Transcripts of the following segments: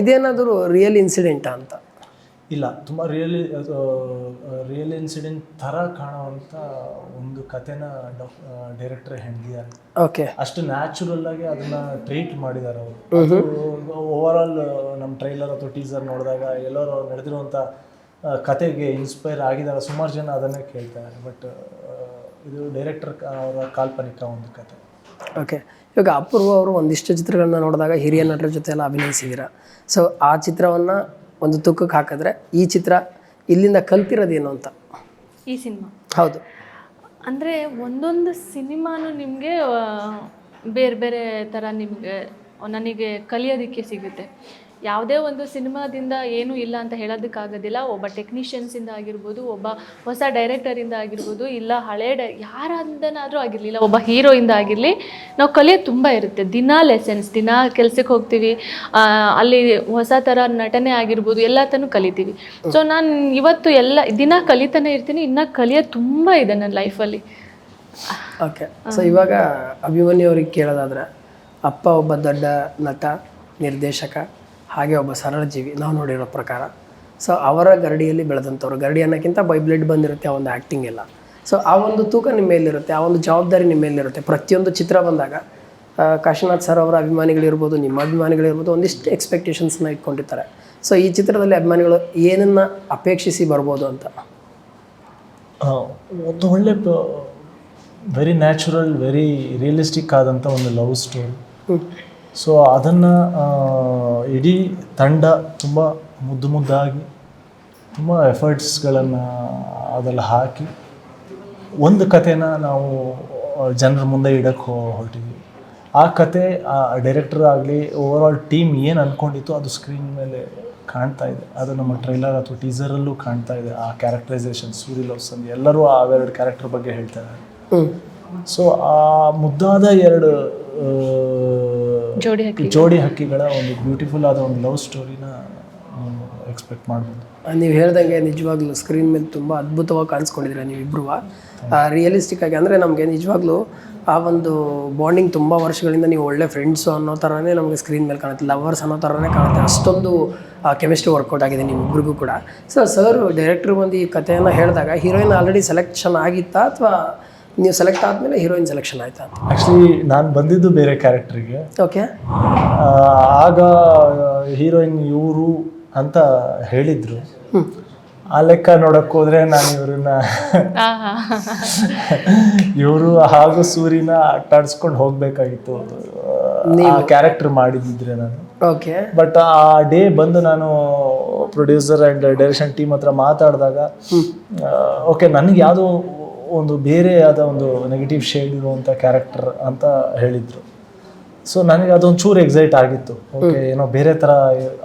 ಇದೇನಾದರೂ real ಇನ್ಸಿಡೆಂಟಾ ಅಂತ? ಇಲ್ಲ, ತುಂಬ ರಿಯಲ್ ಇನ್ಸಿಡೆಂಟ್ ಥರ ಕಾಣುವಂಥ ಒಂದು ಕಥೆನ ಡೈರೆಕ್ಟರ್ ಹೇಳಿದ್ದಾರೆ. ಓಕೆ, ಅಷ್ಟು ನ್ಯಾಚುರಲ್ ಆಗಿ ಅದನ್ನ ಟ್ರೀಟ್ ಮಾಡಿದ್ದಾರೆ ಅವರು. ಓವರ್ ಆಲ್ ನಮ್ಮ ಟ್ರೈಲರ್ ಅಥವಾ ಟೀಸರ್ ನೋಡಿದಾಗ ಎಲ್ಲರೂ ನಡೆದಿರುವಂಥ ಕತೆಗೆ ಇನ್ಸ್ಪೈರ್ ಆಗಿದ್ದಾರೆ. ಸುಮಾರು ಜನ ಅದನ್ನೇ ಕೇಳ್ತಾರೆ. ಬಟ್ ಇದು ಡೈರೆಕ್ಟರ್ ಅವರ ಕಾಲ್ಪನಿಕ ಒಂದು ಕತೆ. ಓಕೆ, ಇವಾಗ ಅಪೂರ್ವ ಅವರು ಒಂದಿಷ್ಟು ಚಿತ್ರಗಳನ್ನ ನೋಡಿದಾಗ ಹಿರಿಯ ನಟರ ಜೊತೆ ಎಲ್ಲ ಅಭಿನಯಿಸಿದ್ದೀರಾ. ಸೊ ಆ ಚಿತ್ರವನ್ನು ಒಂದು ತೂಕಕ್ಕೆ ಹಾಕಿದ್ರೆ ಈ ಚಿತ್ರ ಇಲ್ಲಿಂದ ಕಲ್ತಿರೋದೇನು ಅಂತ? ಈ ಸಿನಿಮಾ ಹೌದು, ಅಂದರೆ ಒಂದೊಂದು ಸಿನಿಮಾನು ನಿಮಗೆ ಬೇರೆ ಬೇರೆ ಥರ ನನಗೆ ಕಲಿಯೋದಕ್ಕೆ ಸಿಗುತ್ತೆ. ಯಾವುದೇ ಒಂದು ಸಿನಿಮಾದಿಂದ ಏನೂ ಇಲ್ಲ ಅಂತ ಹೇಳೋದಕ್ಕಾಗೋದಿಲ್ಲ. ಒಬ್ಬ ಟೆಕ್ನಿಷಿಯನ್ಸಿಂದ ಆಗಿರ್ಬೋದು, ಒಬ್ಬ ಹೊಸ ಡೈರೆಕ್ಟರಿಂದ ಆಗಿರ್ಬೋದು, ಇಲ್ಲ ಹಳೇ ಯಾರಿಂದನಾದರೂ ಆಗಿರಲಿ, ಇಲ್ಲ ಒಬ್ಬ ಹೀರೋಯಿಂದ ಆಗಿರಲಿ, ನಾವು ಕಲಿಯೋದು ತುಂಬ ಇರುತ್ತೆ. ದಿನಾ ಲೆಸನ್ಸ್, ದಿನಾ ಕೆಲಸಕ್ಕೆ ಹೋಗ್ತೀವಿ, ಅಲ್ಲಿ ಹೊಸ ಥರ ನಟನೆ ಆಗಿರ್ಬೋದು, ಎಲ್ಲತನೂ ಕಲಿತೀವಿ. ಸೊ ನಾನು ಇವತ್ತು ದಿನ ಕಲಿತಾನೆ ಇರ್ತೀನಿ. ಇನ್ನೂ ಕಲಿಯೋದು ತುಂಬ ಇದೆ ನನ್ನ ಲೈಫಲ್ಲಿ. ಓಕೆ, ಸೊ ಇವಾಗ ಅಭಿಮನ್ಯು ಅವ್ರಿಗೆ ಕೇಳೋದಾದ್ರೆ, ಅಪ್ಪ ಒಬ್ಬ ದೊಡ್ಡ ನಟ, ನಿರ್ದೇಶಕ, ಹಾಗೆ ಒಬ್ಬ ಸರಳ ಜೀವಿ ನಾವು ನೋಡಿರೋ ಪ್ರಕಾರ. ಸೊ ಅವರ ಗರಡಿಯಲ್ಲಿ ಬೆಳೆದಂಥವ್ರು, ಗರಡಿ ಅನ್ನೋಕ್ಕಿಂತ ಬೈ ಬ್ಲಡ್ ಬಂದಿರುತ್ತೆ ಆ ಒಂದು ಆ್ಯಕ್ಟಿಂಗ್ ಎಲ್ಲ. ಸೊ ಆ ಒಂದು ತೂಕ ನಿಮ್ಮ ಮೇಲಿರುತ್ತೆ, ಆ ಒಂದು ಜವಾಬ್ದಾರಿ ನಿಮ್ಮ ಮೇಲಿರುತ್ತೆ. ಪ್ರತಿಯೊಂದು ಚಿತ್ರ ಬಂದಾಗ ಕಾಶಿನಾಥ್ ಸರ್ ಅವರ ಅಭಿಮಾನಿಗಳಿರ್ಬೋದು, ನಿಮ್ಮ ಅಭಿಮಾನಿಗಳಿರ್ಬೋದು, ಒಂದಿಷ್ಟು ಎಕ್ಸ್ಪೆಕ್ಟೇಷನ್ಸ್ನ ಇಟ್ಕೊಂಡಿರ್ತಾರೆ. ಸೊ ಈ ಚಿತ್ರದಲ್ಲಿ ಅಭಿಮಾನಿಗಳು ಏನನ್ನು ಅಪೇಕ್ಷಿಸಿ ಬರ್ಬೋದು ಅಂತ? ಒಂದು ಒಳ್ಳೆ ವೆರಿ ನ್ಯಾಚುರಲ್, ವೆರಿ ರಿಯಲಿಸ್ಟಿಕ್ ಆದಂಥ ಒಂದು ಲವ್ ಸ್ಟೋರಿ. ಸೊ ಅದನ್ನು ಇಡೀ ತಂಡ ತುಂಬ ಮುದ್ದಾಗಿ ತುಂಬ ಎಫರ್ಟ್ಸ್ಗಳನ್ನು ಅದೆಲ್ಲ ಹಾಕಿ ಒಂದು ಕಥೆನ ನಾವು ಜನರ ಮುಂದೆ ಇಡಕ್ಕೆ ಹೊರಟಿದ್ವಿ. ಆ ಕತೆ ಆ ಡೈರೆಕ್ಟರ್ ಆಗಲಿ ಓವರ್ ಆಲ್ ಟೀಮ್ ಏನು ಅಂದ್ಕೊಂಡಿತ್ತು ಅದು ಸ್ಕ್ರೀನ್ ಮೇಲೆ ಕಾಣ್ತಾ ಇದೆ. ಅದು ನಮ್ಮ ಟ್ರೈಲರ್ ಅಥವಾ ಟೀಸರಲ್ಲೂ ಕಾಣ್ತಾ ಇದೆ. ಆ ಕ್ಯಾರೆಕ್ಟರೈಸೇಷನ್, ಸೂರಿ ಲವ್ ಸಂಧಿ, ಎಲ್ಲರೂ ಆ ಎರಡು ಕ್ಯಾರೆಕ್ಟರ್ ಬಗ್ಗೆ ಹೇಳ್ತಾ ಇದ್ದಾರೆ. ಸೊ ಆ ಮುದ್ದಾದ ಎರಡು ಜೋಡಿ ಹಕ್ಕಿಗಳ ಒಂದು ಬ್ಯೂಟಿಫುಲ್ ಆದ ಒಂದು ಲವ್ ಸ್ಟೋರಿನ ಎಕ್ಸ್ಪೆಕ್ಟ್ ಮಾಡ್ಬೋದು. ನೀವು ಹೇಳ್ದಂಗೆ ನಿಜವಾಗ್ಲೂ ಸ್ಕ್ರೀನ್ ಮೇಲೆ ತುಂಬ ಅದ್ಭುತವಾಗಿ ಕಾಣಿಸ್ಕೊಂಡಿದ್ದೀರಾ ನೀವಿಬ್ಬರು. ರಿಯಲಿಸ್ಟಿಕ್ ಆಗಿ ಅಂದರೆ ನಮಗೆ ನಿಜವಾಗ್ಲೂ ಆ ಒಂದು ಬಾಂಡಿಂಗ್ ತುಂಬ ವರ್ಷಗಳಿಂದ ನೀವು ಒಳ್ಳೆ ಫ್ರೆಂಡ್ಸು ಅನ್ನೋ ಥರನೇ ನಮಗೆ ಸ್ಕ್ರೀನ್ ಮೇಲೆ ಕಾಣುತ್ತೆ, ಲವರ್ಸ್ ಅನ್ನೋ ಥರನೇ ಕಾಣುತ್ತೆ. ಅಷ್ಟೊಂದು ಕೆಮಿಸ್ಟ್ರಿ ವರ್ಕೌಟ್ ಆಗಿದೆ ನಿಮ್ಮಿಬ್ಬರಿಗೂ ಕೂಡ. ಸೊ ಸರ್ ಡೈರೆಕ್ಟ್ರ್ ಬಂದು ಈ ಕಥೆಯನ್ನು ಹೇಳಿದಾಗ ಹೀರೋಯಿನ್ ಆಲ್ರೆಡಿ ಸೆಲೆಕ್ಷನ್ ಆಗಿತ್ತಾ ಅಥವಾ ನೀವು ಸೆಲೆಕ್ಟ್ ಆದಮೇಲೆ ಹೀರೋಯಿನ್ ಸೆಲೆಕ್ಷನ್ ಆಯಿತಾ? ಆ್ಯಕ್ಚುಲಿ ನಾನು ಬಂದಿದ್ದು ಬೇರೆ ಕ್ಯಾರೆಕ್ಟ್ರಿಗೆ. ಓಕೆ, ಆಗ ಹೀರೋಯಿನ್ ಇವರು ಅಂತ ಹೇಳಿದರು. ಆ ಲೆಕ್ಕ ನೋಡಕ್ಕೆ ಹೋದರೆ ನಾನು ಇವರು ಹಾಗೂ ಸೂರಿನ ಆಟಾಡಿಸ್ಕೊಂಡು ಹೋಗಬೇಕಾಗಿತ್ತು ಆ ಕ್ಯಾರೆಕ್ಟರ್ ಮಾಡಿದ್ದಿದ್ರೆ ನಾನು. ಓಕೆ, ಬಟ್ ಆ ಡೇ ಬಂದು ನಾನು ಪ್ರೊಡ್ಯೂಸರ್ ಆ್ಯಂಡ್ ಡೈರೆಕ್ಷನ್ ಟೀಮ್ ಹತ್ರ ಮಾತಾಡಿದಾಗ ಓಕೆ ನನಗೆ ಯಾವುದೋ ಒಂದು ಬೇರೆ ಆದ ಒಂದು ನೆಗೆಟಿವ್ ಶೇಡ್ ಇರುವಂಥ ಕ್ಯಾರೆಕ್ಟರ್ ಅಂತ ಹೇಳಿದರು. ಸೊ ನನಗೆ ಅದೊಂದು ಚೂರು ಎಕ್ಸೈಟ್ ಆಗಿತ್ತು. ಓಕೆ, ಏನೋ ಬೇರೆ ಥರ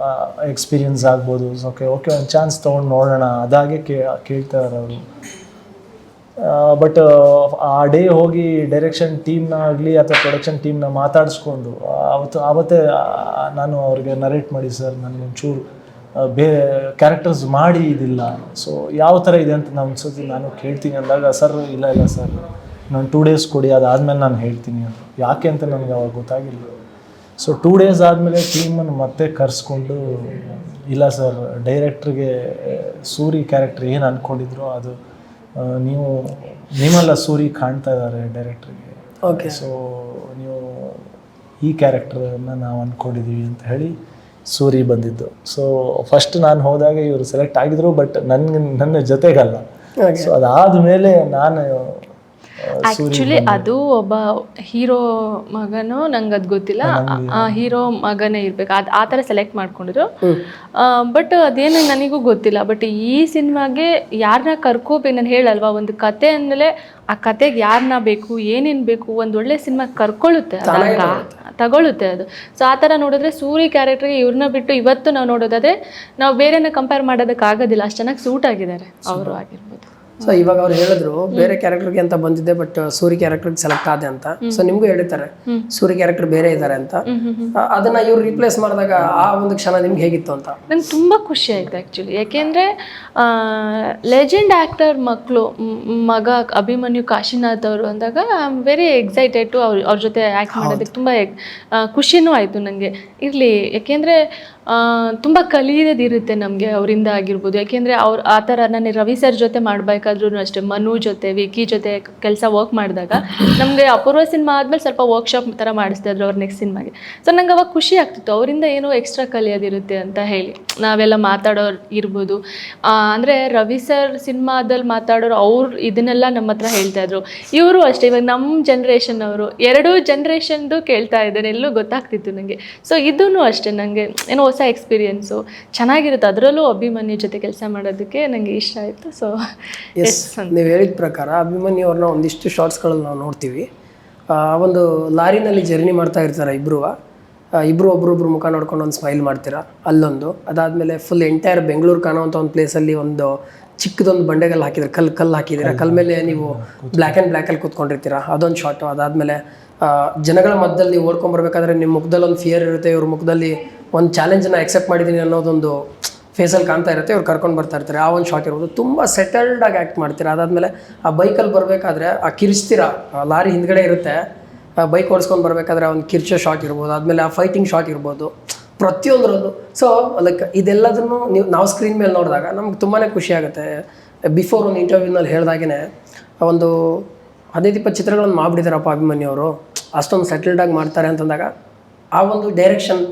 ಎಕ್ಸ್ಪೀರಿಯನ್ಸ್ ಆಗ್ಬೋದು. ಓಕೆ ಒಂದು ಚಾನ್ಸ್ ತೊಗೊಂಡು ನೋಡೋಣ, ಅದಾಗೆ ಕೇಳ್ತಾರೆ ಅವರು. ಬಟ್ ಆ ಡೇ ಹೋಗಿ ಡೈರೆಕ್ಷನ್ ಟೀಮ್ನ ಆಗಲಿ ಅಥವಾ ಪ್ರೊಡಕ್ಷನ್ ಟೀಮ್ನ ಮಾತಾಡಿಸ್ಕೊಂಡು ಆವತ್ತೇ ನಾನು ಅವ್ರಿಗೆ ನರೇಟ್ ಮಾಡಿ, ಸರ್ ನನಗೊಂಚೂರು ಬೇರೆ ಕ್ಯಾರೆಕ್ಟರ್ಸ್ ಮಾಡಿ ಇದಿಲ್ಲ, ಸೊ ಯಾವ ಥರ ಇದೆ ಅಂತ ನಾನು ಒಂದ್ಸತಿ ನಾನು ಕೇಳ್ತೀನಿ ಅಂದಾಗ, ಸರ್ ಇಲ್ಲ ಸರ್ ನಾನು 2 days ಕೊಡಿ, ಅದಾದಮೇಲೆ ನಾನು ಹೇಳ್ತೀನಿ ಅಂತ. ಯಾಕೆ ಅಂತ ನನಗೆ ಅವಾಗ ಗೊತ್ತಾಗಿಲ್ಲ. ಸೊ 2 days ಆದಮೇಲೆ ಟೀಮನ್ನು ಮತ್ತೆ ಕರೆಸ್ಕೊಂಡು, ಇಲ್ಲ ಸರ್ ಡೈರೆಕ್ಟ್ರಿಗೆ ಸೂರಿ ಕ್ಯಾರೆಕ್ಟರ್ ಏನು ಅಂದ್ಕೊಂಡಿದ್ರು ಅದು ನೀವೆಲ್ಲ ಸೂರಿ ಕಾಣ್ತಾ ಇದ್ದಾರೆ ಡೈರೆಕ್ಟ್ರಿಗೆ. ಓಕೆ, ಸೊ ನೀವು ಈ ಕ್ಯಾರೆಕ್ಟರನ್ನು ನಾವು ಅಂದ್ಕೊಂಡಿದ್ದೀವಿ ಅಂತ ಹೇಳಿ ಸೂರಿ ಬಂದಿದ್ದು. ಸೊ ಫಸ್ಟ್ ನಾನು ಹೋದಾಗ ಇವರು ಸೆಲೆಕ್ಟ್ ಆಗಿದ್ರು, ಬಟ್ ನನ್ನ ಜೊತೆಗಲ್ಲ. ಸೊ ಅದಾದಮೇಲೆ ನಾನು ಆ್ಯಕ್ಚುಲಿ ಅದು ಒಬ್ಬ ಹೀರೋ ಮಗನೋ ನಂಗೆ ಅದು ಗೊತ್ತಿಲ್ಲ, ಆ ಹೀರೋ ಮಗನೇ ಇರ್ಬೇಕು, ಆ ಥರ ಸೆಲೆಕ್ಟ್ ಮಾಡ್ಕೊಂಡಿದ್ರು. ಬಟ್ ಅದೇನು ನನಗೂ ಗೊತ್ತಿಲ್ಲ. ಬಟ್ ಈ ಸಿನಿಮಾಗೆ ಯಾರನ್ನ ಕರ್ಕೋಬೇಕು, ನಾನು ಹೇಳಲ್ವಾ, ಒಂದು ಕತೆ ಅಂದಮೇಲೆ ಆ ಕತೆಗೆ ಯಾರನ್ನ ಬೇಕು, ಏನೇನು ಬೇಕು, ಒಂದು ಒಳ್ಳೆ ಸಿನಿಮಾ ಕರ್ಕೊಳ್ಳುತ್ತೆ, ತಗೊಳುತ್ತೆ ಅದು. ಸೊ ಆ ಥರ ನೋಡಿದ್ರೆ ಸೂರಿ ಕ್ಯಾರೆಕ್ಟ್ರಿಗೆ ಇವ್ರನ್ನ ಬಿಟ್ಟು ಇವತ್ತು ನಾವು ನೋಡೋದಾದ್ರೆ ನಾವು ಬೇರೆನ ಕಂಪೇರ್ ಮಾಡೋದಕ್ಕಾಗೋದಿಲ್ಲ, ಅಷ್ಟು ಚೆನ್ನಾಗಿ ಸೂಟ್ ಆಗಿದ್ದಾರೆ ಅವರು ಆಗಿರ್ಬೋದು. ಸೊ ಇವಾಗ ಅವ್ರು ಹೇಳಿದ್ರು ಬೇರೆ ಕ್ಯಾರೆಕ್ಟರ್ಗೆ ಅಂತ ಬಂದಿದ್ದೆ, ಬಟ್ ಸೂರಿ ಕ್ಯಾರೆಕ್ಟರ್ಗೆ ಸೆಲೆಕ್ಟ್ ಆದೆ ಅಂತ. ಸೊ ನಿಮ್ಗೂ ಹೇಳಿರ್ತಾರೆ ಸೂರಿ ಕ್ಯಾರೆಕ್ಟರ್ ಬೇರೆ ಇದ್ದಾರೆ ಅಂತ. ಅದನ್ನ ಇವ್ರು ರಿಪ್ಲೇಸ್ ಮಾಡಿದಾಗ ಆ ಒಂದು ಕ್ಷಣ ನಿಮ್ಗೆ ಹೇಗಿತ್ತು ಅಂತ? ನಂಗೆ ತುಂಬ ಖುಷಿ ಆಯ್ತು ಆ್ಯಕ್ಚುಲಿ. ಯಾಕೆಂದರೆ ಲೆಜೆಂಡ್ ಆ್ಯಕ್ಟರ್ ಮಗ ಅಭಿಮನ್ಯು ಕಾಶಿನಾಥ್ ಅವರು ಅಂದಾಗ I am very excited to ಅವ್ರ ಜೊತೆ ಆ್ಯಕ್ಟ್ ಮಾಡೋದಕ್ಕೆ ತುಂಬ ಖುಷಿನೂ ಆಯಿತು ನನಗೆ. ಇರಲಿ, ಯಾಕೆಂದರೆ ತುಂಬ ಕಲಿಯೋದಿರುತ್ತೆ ನಮಗೆ ಅವರಿಂದ ಆಗಿರ್ಬೋದು. ಯಾಕೆಂದರೆ ಅವ್ರು ಆ ಥರ ನಾನು ರವಿ ಸರ್ ಜೊತೆ ಮಾಡಬೇಕಾದ್ರೂ ಅಷ್ಟೇ, ಮನು ಜೊತೆ ವಿಕಿ ಜೊತೆ ವರ್ಕ್ ಮಾಡಿದಾಗ ನಮಗೆ ಅಪೂರ್ವ ಸಿನಿಮಾ ಆದಮೇಲೆ ಸ್ವಲ್ಪ ವರ್ಕ್ಶಾಪ್ ಥರ ಮಾಡಿಸ್ತಾ ಇದ್ರು ಅವ್ರ ನೆಕ್ಸ್ಟ್ ಸಿನಿಮಾಗೆ. ಸೊ ನಂಗೆ ಅವಾಗ ಖುಷಿ ಆಗ್ತಿತ್ತು, ಅವರಿಂದ ಏನೋ ಎಕ್ಸ್ಟ್ರಾ ಕಲಿಯೋದಿರುತ್ತೆ ಅಂತ ಹೇಳಿ. ನಾವೆಲ್ಲ ಮಾತಾಡೋರು ಇರ್ಬೋದು, ಅಂದರೆ ರವಿ ಸರ್ ಸಿನಿಮಾದಲ್ಲಿ ಮಾತಾಡೋರು ಅವ್ರು ಇದನ್ನೆಲ್ಲ ನಮ್ಮ ಹತ್ರ ಹೇಳ್ತಾ ಇದ್ರು. ಇವರು ಅಷ್ಟೇ, ಇವಾಗ ನಮ್ಮ ಜನ್ರೇಷನ್ ಅವರು ಎರಡೂ ಜನ್ರೇಷನ್ದು ಕೇಳ್ತಾ ಇದ್ದಾರೆ, ಎಲ್ಲೂ ಗೊತ್ತಾಗ್ತಿತ್ತು ನನಗೆ. ಸೊ ಇದೂ ಅಷ್ಟೇ, ನನಗೆ ಏನೋ ಹೊಸ ಎಕ್ಸ್ಪೀರಿಯೆನ್ಸು ಚೆನ್ನಾಗಿರುತ್ತೆ. ಅದರಲ್ಲೂ ಅಭಿಮನ್ಯು ಜೊತೆ ಕೆಲಸ ಮಾಡೋದಕ್ಕೆ ನನಗೆ ಇಷ್ಟ ಆಯಿತು. ಸೊ ಎಸ್, ನೀವು ಹೇಳಿದ ಪ್ರಕಾರ ಅಭಿಮನ್ಯು ಅವ್ರನ್ನ ಒಂದಿಷ್ಟು ಶಾರ್ಟ್ಸ್ಗಳಲ್ಲಿ ನಾವು ನೋಡ್ತೀವಿ. ಒಂದು ಲಾರಿನಲ್ಲಿ ಜರ್ನಿ ಮಾಡ್ತಾ ಇರ್ತಾರೆ ಇಬ್ಬರು ಒಬ್ರೊಬ್ರು ಮುಖ ನೋಡ್ಕೊಂಡು ಒಂದು ಸ್ಮೈಲ್ ಮಾಡ್ತೀರಾ ಅಲ್ಲೊಂದು. ಅದಾದಮೇಲೆ ಫುಲ್ ಎಂಟೈರ್ ಬೆಂಗಳೂರು ಕಾಣುವಂಥ ಒಂದು ಪ್ಲೇಸಲ್ಲಿ ಒಂದು ಚಿಕ್ಕದೊಂದು ಬಂಡೆಗಲ್ಲಿ ಹಾಕಿದ್ರೆ ಕಲ್ಲು ಹಾಕಿದ್ದೀರಾ, ಕಲ್ ಮೇಲೆ ನೀವು ಬ್ಲ್ಯಾಕಲ್ಲಿ ಕೂತ್ಕೊಂಡಿರ್ತೀರ, ಅದೊಂದು ಶಾರ್ಟು. ಅದಾದಮೇಲೆ ಜನಗಳ ಮಧ್ಯದಲ್ಲಿ ನೀವು ಓಡ್ಕೊಂಬರ್ಬೇಕಾದ್ರೆ ನಿಮ್ಮ ಮುಖದಲ್ಲಿ ಒಂದು ಫಿಯರ್ ಇರುತ್ತೆ, ಇವ್ರ ಮುಖದಲ್ಲಿ ಒಂದು ಚಾಲೆಂಜನ್ನು ಎಕ್ಸೆಪ್ಟ್ ಮಾಡಿದ್ದೀನಿ ಅನ್ನೋದೊಂದು ಫೇಸಲ್ಲಿ ಕಾಣ್ತಾ ಇರುತ್ತೆ, ಇವ್ರು ಕರ್ಕೊಂಡು ಬರ್ತಾ ಇರ್ತಾರೆ. ಆ ಒಂದು ಶಾರ್ಟ್ ಇರ್ಬೋದು, ತುಂಬ ಸೆಟಲ್ಡಾಗಿ ಆ್ಯಕ್ಟ್ ಮಾಡ್ತೀರಾ. ಅದಾದಮೇಲೆ ಆ ಬೈಕಲ್ಲಿ ಬರಬೇಕಾದ್ರೆ ಆ ಕಿರಿಸ್ತೀರ, ಲಾರಿ ಹಿಂದ್ಗಡೆ ಇರುತ್ತೆ, ಬೈಕ್ ಓಡಿಸ್ಕೊಂಡು ಬರಬೇಕಾದ್ರೆ ಒಂದು ಕಿರ್ಚೋ ಶಾರ್ಟ್ ಇರ್ಬೋದು, ಆದಮೇಲೆ ಆ ಫೈಟಿಂಗ್ ಶಾರ್ಟ್ ಇರ್ಬೋದು, ಪ್ರತಿಯೊಂದರಲ್ಲೂ. ಸೊ ಲೈಕ್ ಇದೆಲ್ಲದನ್ನು ನಾವು ಸ್ಕ್ರೀನ್ ಮೇಲೆ ನೋಡಿದಾಗ ನಮ್ಗೆ ತುಂಬಾ ಖುಷಿ ಆಗುತ್ತೆ. ಬಿಫೋರ್ ಒಂದು ಇಂಟರ್ವ್ಯೂನಲ್ಲಿ ಹೇಳ್ದಾಗೇ ಒಂದು 15-20 ಚಿತ್ರಗಳನ್ನು ಮಾಡಿಬಿಟ್ಟಿದ್ದಾರಪ್ಪ ಅಭಿಮನ್ಯು ಅವರು, ಅಷ್ಟೊಂದು ಸೆಟಲ್ಡಾಗಿ ಮಾಡ್ತಾರೆ ಅಂತಂದಾಗ ಆ ಒಂದು ಡೈರೆಕ್ಷನ್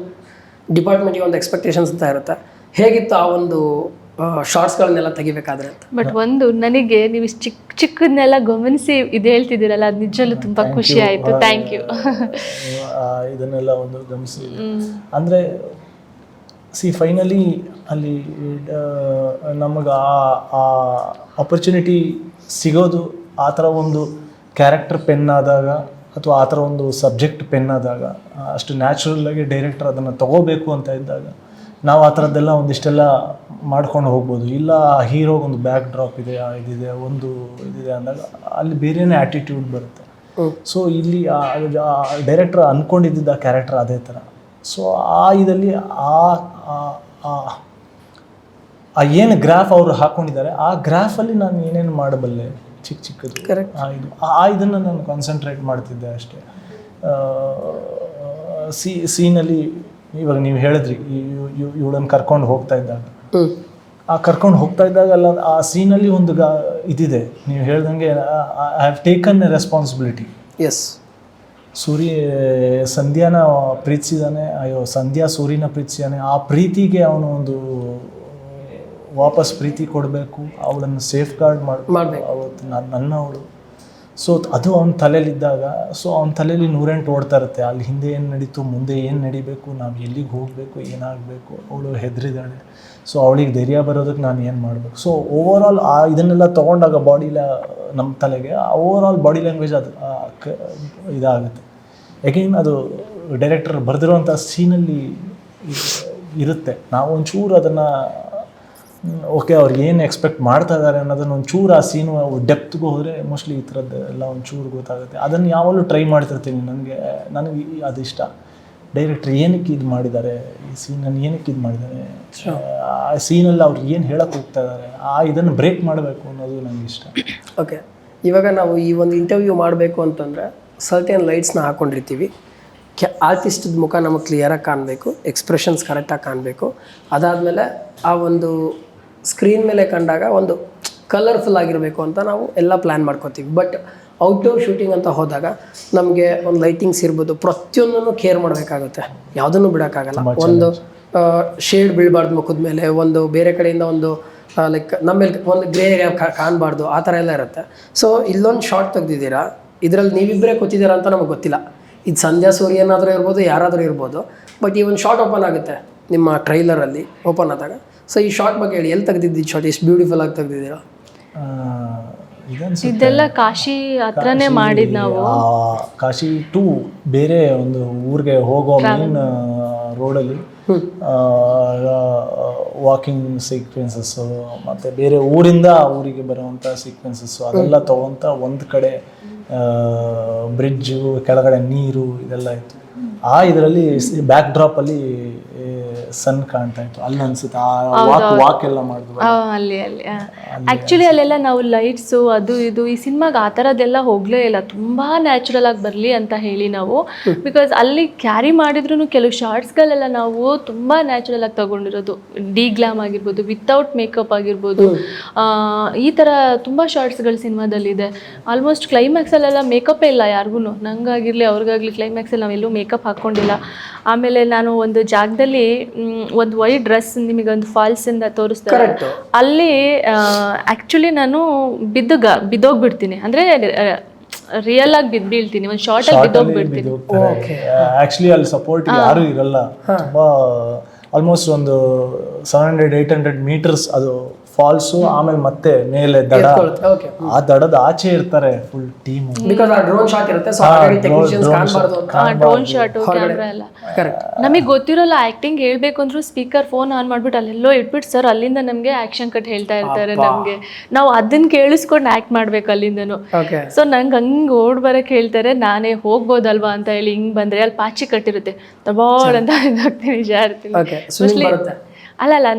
ಡಿಪಾರ್ಟ್ಮೆಂಟಿಗೆ ಒಂದು ಎಕ್ಸ್ಪೆಕ್ಟೇಷನ್ಸ್ ಅಂತ ಇರುತ್ತೆ. ಹೇಗಿತ್ತು ಆ ಒಂದು ಶಾರ್ಟ್ಸ್ಗಳನ್ನೆಲ್ಲ ತೆಗಿಬೇಕಾದ್ರೆ ಅಂತ? ಬಟ್ ಒಂದು ನನಗೆ ನೀವು ಚಿಕ್ಕದನ್ನೆಲ್ಲ ಗಮನಿಸಿ ಇದು ಹೇಳ್ತಿದ್ದೀರಲ್ಲ, ಅದು ನಿಜಲ್ಲೂ ತುಂಬ ಖುಷಿ ಆಯಿತು. Thank you. ಇದನ್ನೆಲ್ಲ ಒಂದು ಗಮನಿಸಿ ಅಂದರೆ ಫೈನಲಿ ಅಲ್ಲಿ ನಮಗೆ ಆ ಆಪರ್ಚುನಿಟಿ ಸಿಗೋದು ಆ ಥರ ಒಂದು ಕ್ಯಾರೆಕ್ಟರ್ ಪೆನ್ ಆದಾಗ ಅಥವಾ ಆ ಥರ ಒಂದು ಸಬ್ಜೆಕ್ಟ್ ಪೆನ್ ಆದಾಗ ಅಷ್ಟು ನ್ಯಾಚುರಲ್ಲಾಗಿ ಡೈರೆಕ್ಟರ್ ಅದನ್ನು ತೊಗೋಬೇಕು ಅಂತ ಇದ್ದಾಗ ನಾವು ಆ ಥರದ್ದೆಲ್ಲ ಒಂದಿಷ್ಟೆಲ್ಲ ಮಾಡ್ಕೊಂಡು ಹೋಗ್ಬೋದು. ಇಲ್ಲ ಹೀರೋಗೊಂದು ಬ್ಯಾಕ್ ಡ್ರಾಪ್ ಇದೆ, ಇದಿದೆ, ಒಂದು ಇದಿದೆ ಅಂದಾಗ ಅಲ್ಲಿ ಬೇರೆಯೇ ಆ್ಯಟಿಟ್ಯೂಡ್ ಬರುತ್ತೆ. ಸೊ ಇಲ್ಲಿ ಡೈರೆಕ್ಟರ್ ಅಂದ್ಕೊಂಡಿದ್ದ ಕ್ಯಾರೆಕ್ಟರ್ ಅದೇ ಥರ. ಸೊ ಆ ಇದರಲ್ಲಿ ಆ ಏನು ಗ್ರಾಫ್ ಅವರು ಹಾಕ್ಕೊಂಡಿದ್ದಾರೆ ಆ ಗ್ರಾಫಲ್ಲಿ ನಾನು ಏನೇನು ಮಾಡಬಲ್ಲೆ ಚಿಕ್ಕದು ಇದನ್ನು ನಾನು ಕಾನ್ಸಂಟ್ರೇಟ್ ಮಾಡ್ತಿದ್ದೆ ಅಷ್ಟೇ. ಸೀನಲ್ಲಿ ಇವಾಗ ನೀವು ಹೇಳಿದ್ರಿ ಇವಳನ್ನು ಕರ್ಕೊಂಡು ಹೋಗ್ತಾ ಇದ್ದಾಗ, ಆ ಕರ್ಕೊಂಡು ಹೋಗ್ತಾ ಇದ್ದಾಗಲ್ಲ ಆ ಸೀನಲ್ಲಿ ಒಂದು ಇದಿದೆ, ನೀವು ಹೇಳ್ದಂಗೆ I have taken a responsibility. Yes, ಸಂಧ್ಯಾನ ಪ್ರೀತಿಸಿದಾನೆ, ಸಂಧ್ಯಾ ಸೂರ್ಯನ ಪ್ರೀತಿಸಿದಾನೆ, ಆ ಪ್ರೀತಿಗೆ ಅವನು ಒಂದು ವಾಪಸ್ ಪ್ರೀತಿ ಕೊಡಬೇಕು, ಅವಳನ್ನು ಸೇಫ್ ಗಾರ್ಡ್ ಮಾಡಬೇಕು, ಅವತ್ತು ನನ್ನವಳು. ಸೊ ಅದು ಅವನ ತಲೆಯಲ್ಲಿದ್ದಾಗ, ಸೊ ಅವನ ತಲೆಯಲ್ಲಿ 108 ಓಡ್ತಾ ಇರುತ್ತೆ, ಅಲ್ಲಿ ಹಿಂದೆ ಏನು ನಡೀತು, ಮುಂದೆ ಏನು ನಡಿಬೇಕು, ನಾವು ಎಲ್ಲಿಗೆ ಹೋಗಬೇಕು, ಏನಾಗಬೇಕು, ಅವಳು ಹೆದರಿದ್ದಾಳೆ, ಸೊ ಅವಳಿಗೆ ಧೈರ್ಯ ಬರೋದಕ್ಕೆ ನಾನು ಏನು ಮಾಡಬೇಕು. ಸೊ ಓವರಾಲ್ ಇದನ್ನೆಲ್ಲ ತೊಗೊಂಡಾಗ ನಮ್ಮ ತಲೆಗೆ ಓವರಾಲ್ ಬಾಡಿ ಲ್ಯಾಂಗ್ವೇಜ್ ಅದು ಇದಾಗುತ್ತೆ. ಯಾಕೆಂದ್ರೆ ಅದು ಡೈರೆಕ್ಟರ್ ಬರೆದಿರುವಂಥ ಸೀನಲ್ಲಿ ಇರುತ್ತೆ. ನಾವು ಒಂಚೂರು ಅದನ್ನು ಓಕೆ ಅವ್ರಿಗೆ ಏನು ಎಕ್ಸ್ಪೆಕ್ಟ್ ಮಾಡ್ತಾ ಇದ್ದಾರೆ ಅನ್ನೋದನ್ನು ಒಂಚೂರು ಆ ಸೀನು ಡೆಪ್ತ್ಗೆ ಹೋದರೆ ಮೋಸ್ಟ್ಲಿ ಈ ಥರದ್ದು ಎಲ್ಲ ಒಂಚೂರು ಗೊತ್ತಾಗುತ್ತೆ. ಅದನ್ನು ಯಾವಾಗಲೂ ಟ್ರೈ ಮಾಡ್ತಿರ್ತೀನಿ. ನನಗೆ ಅದಿಷ್ಟ. ಡೈರೆಕ್ಟ್ರ್ ಏನಕ್ಕೆ ಇದು ಮಾಡಿದ್ದಾರೆ, ಈ ಸೀನನ್ನು ಏನಕ್ಕೆ ಇದು ಮಾಡಿದ್ದಾರೆ, ಆ ಸೀನಲ್ಲಿ ಅವ್ರು ಏನು ಹೇಳಕ್ಕೆ ಹೋಗ್ತಾ ಇದ್ದಾರೆ, ಇದನ್ನು ಬ್ರೇಕ್ ಮಾಡಬೇಕು ಅನ್ನೋದು ನನಗೆ ಇಷ್ಟ. ಓಕೆ, ಇವಾಗ ನಾವು ಈ ಒಂದು ಇಂಟರ್ವ್ಯೂ ಮಾಡಬೇಕು ಅಂತಂದರೆ ಸರ್ಟೆನ್ ಲೈಟ್ಸ್ನ ಹಾಕ್ಕೊಂಡಿರ್ತೀವಿ. ಆರ್ಟಿಸ್ಟ್ದ ಮುಖ ನಮಗೆ ಕ್ಲಿಯರಾಗಿ ಕಾಣಬೇಕು, ಎಕ್ಸ್ಪ್ರೆಷನ್ಸ್ ಕರೆಕ್ಟಾಗಿ ಕಾಣಬೇಕು. ಅದಾದಮೇಲೆ ಆ ಒಂದು ಸ್ಕ್ರೀನ್ ಮೇಲೆ ಕಂಡಾಗ ಒಂದು ಕಲರ್ಫುಲ್ ಆಗಿರಬೇಕು ಅಂತ ನಾವು ಎಲ್ಲ ಪ್ಲ್ಯಾನ್ ಮಾಡ್ಕೊತೀವಿ. ಬಟ್ ಔಟ್ಡೋರ್ ಶೂಟಿಂಗ್ ಅಂತ ಹೋದಾಗ ನಮಗೆ ಒಂದು ಲೈಟಿಂಗ್ಸ್ ಇರ್ಬೋದು, ಪ್ರತಿಯೊಂದನ್ನು ಕೇರ್ ಮಾಡಬೇಕಾಗುತ್ತೆ, ಯಾವುದನ್ನು ಬಿಡೋಕ್ಕಾಗಲ್ಲ. ಒಂದು ಶೇಡ್ ಬೀಳಬಾರ್ದು ಮುಖದ ಮೇಲೆ, ಒಂದು ಬೇರೆ ಕಡೆಯಿಂದ ಒಂದು ಲೈಕ್ ನಮ್ಮೇಲೆ ಒಂದು ಗ್ರೇ ಕಾಣಬಾರ್ದು, ಆ ಥರ ಎಲ್ಲ ಇರುತ್ತೆ. ಸೊ ಇಲ್ಲೊಂದು ಶಾರ್ಟ್ ತೆಗ್ದಿದ್ದೀರಾ, ಇದರಲ್ಲಿ ನೀವಿಬ್ಬರೇ ಕೂತಿದ್ದೀರಾ ಅಂತ ನಮಗೆ ಗೊತ್ತಿಲ್ಲ. ಇದು ಸಂಧ್ಯಾ ಸೂರ್ಯ ಏನಾದರೂ ಇರ್ಬೋದು, ಯಾರಾದರೂ ಇರ್ಬೋದು. ಬಟ್ ಈ ಒಂದು ಶಾರ್ಟ್ ಓಪನ್ ಆಗುತ್ತೆ ನಿಮ್ಮ ಟ್ರೈಲರಲ್ಲಿ ಓಪನ್ ಆದಾಗ. ಸೊ ಈ ಶಾರ್ಟ್ ಬಗ್ಗೆ ಹೇಳಿ, ಎಲ್ಲಿ ತೆಗೆದಿದ್ದು ಶಾರ್ಟ್, ಎಷ್ಟು ಬ್ಯೂಟಿಫುಲ್ ಆಗಿ ತೆಗೆದಿದ್ದೀರಾ? ಇದೆಲ್ಲ ಕಾಶಿ ಹತ್ರನೇ ಮಾಡಿದ್ದು ನಾವು. ಕಾಶಿ ಟು ಬೇರೆ ಒಂದು ಊರಿಗೆ ಹೋಗೋ ಮೇನ್ ರೋಡಲ್ಲಿ ವಾಕಿಂಗ್ ಸೀಕ್ವೆನ್ಸಸ್ಸು ಮತ್ತು ಬೇರೆ ಊರಿಂದ ಊರಿಗೆ ಬರುವಂಥ ಸೀಕ್ವೆನ್ಸಸ್ಸು ಅದೆಲ್ಲ ತೊಗೊಂತ ಒಂದು ಕಡೆ ಬ್ರಿಡ್ಜು, ಕೆಳಗಡೆ ನೀರು, ಇದೆಲ್ಲ ಇತ್ತು. ಇದರಲ್ಲಿ ಬ್ಯಾಕ್ ಡ್ರಾಪಲ್ಲಿ ಸನ್ ಕಾಣ್ತಾ ಇತ್ತು ಅಲ್ಲಿ ಅನ್ಸುತ್ತೆ ವಾಕ್ ಎಲ್ಲ ಮಾಡಿದ್ರು ಅಲ್ಲಿ ಆ್ಯಕ್ಚುಲಿ ಅಲ್ಲೆಲ್ಲ ನಾವು ಲೈಟ್ಸು ಅದು ಇದು ಈ ಸಿನಿಮಾಗೆ ಆ ಥರದ್ದೆಲ್ಲ ಹೋಗಲೇ ಇಲ್ಲ, ತುಂಬ ನ್ಯಾಚುರಲ್ ಆಗಿ ಬರಲಿ ಅಂತ ಹೇಳಿ ನಾವು. ಬಿಕಾಸ್ ಅಲ್ಲಿ ಕ್ಯಾರಿ ಮಾಡಿದ್ರು ಕೆಲವು ಶಾರ್ಟ್ಸ್ಗಳೆಲ್ಲ ನಾವು ತುಂಬ ನ್ಯಾಚುರಲ್ ಆಗಿ ತಗೊಂಡಿರೋದು, ಡಿ-ಗ್ಲಾಮ್ ಆಗಿರ್ಬೋದು, ವಿತೌಟ್ ಮೇಕಪ್ ಆಗಿರ್ಬೋದು, ಈ ಥರ ತುಂಬ ಶಾರ್ಟ್ಸ್ಗಳು ಸಿನಿಮಾದಲ್ಲಿದೆ. ಆಲ್ಮೋಸ್ಟ್ ಕ್ಲೈಮ್ಯಾಕ್ಸಲ್ಲೆಲ್ಲ ಮೇಕಪ್ಪೇ ಇಲ್ಲ ಯಾರಿಗೂ, ನಂಗಾಗಿರಲಿ ಅವ್ರಿಗಾಗಲಿ ಕ್ಲೈಮ್ಯಾಕ್ಸಲ್ಲಿ ನಾವೆಲ್ಲೂ ಮೇಕಪ್ ಹಾಕ್ಕೊಂಡಿಲ್ಲ. ಆಮೇಲೆ ನಾನು ಒಂದು ಜಾಗದಲ್ಲಿ ಒಂದು ವೈಟ್ ಡ್ರೆಸ್ ನಿಮಗೊಂದು ಫಾಲ್ಸಿಂದ ತೋರಿಸ್ತಾರೆ, ಅಲ್ಲಿ ಆ್ಯಕ್ಚುಲಿ ನಾನು ಬಿದ್ದೋಗ್ಬಿಡ್ತೀನಿ, ಅಂದರೆ ರಿಯಲ್ ಆಗಿ ಬೀಳ್ತೀನಿ, ಒಂದು ಶಾರ್ಟ್ ಅಲ್ಲಿ ಬಿದ್ದೋಗ್ಬಿಡ್ತೀನಿ. ಆಕ್ಚುಲಿ ಅಲ್ಲಿ ಸಪೋರ್ಟ್ ಯಾರು ಇರಲ್ಲ, ತುಂಬಾ ಆಲ್ಮೋಸ್ಟ್ ಒಂದು 700-800 ಮೀಟರ್ಸ್ ಅದು ಫಾಲ್ಸು, ಆಮೇಲೆ ಮತ್ತೆ ಮೇಲೆ ದಡ, ಆ ದಡದ ಆಚೆ ಇರ್ತಾರೆ ಫುಲ್ ಟೀಮ್. ಡ್ರೋನ್ ಶಾಟ್ ಇರುತ್ತೆ, ಸೊ ಹಾಗಾಗಿ ಟೆಕ್ನಿಷಿಯನ್ಸ್ ಕಾಣಬಾರದು. ಡ್ರೋನ್ ಶಾಟ್ ಕ್ಯಾಮ್ರಾ ಎಲ್ಲ ನಮಗೆ ಗೊತ್ತಿರೋಲ್ಲ. ಆಕ್ಟಿಂಗ್ ಹೇಳ್ಬೇಕು ಅಂದ್ರೂ ಸ್ಪೀಕರ್ ಫೋನ್ ಆನ್ ಮಾಡ್ಬಿಟ್ಟು ಅಲ್ಲೆಲ್ಲೋ ಇಟ್ಬಿಟ್ಟು ಸರ್ ಅಲ್ಲಿಂದ ನಮ್ಗೆ ಆಕ್ಷನ್ ಕಟ್ ಹೇಳ್ತಾ ಇರ್ತಾರೆ ನಮ್ಗೆ, ನಾವು ಅದನ್ನ ಕೇಳಿಸ್ಕೊಂಡು ಆಕ್ಟ್ ಮಾಡ್ಬೇಕು ಅಲ್ಲಿಂದನು. ಸೊ ನಂಗೆ ಹಂಗ್ ಓಡ್ ಬರಕ್ ಹೇಳ್ತಾರೆ, ನಾನೇ ಹೋಗ್ಬೋದಲ್ವಾ ಅಂತ ಹೇಳಿ ಹಿಂಗ್ ಬಂದ್ರೆ ಅಲ್ಲಿ ಪಾಚಿ ಕಟ್ಟಿರುತ್ತೆ, ತಬಾಳ್ ಅಂತ ಇದಾಗ್ತೀನಿ, ನಿಜ ಇರ್ತೀನಿ. ಅಲ್ಲ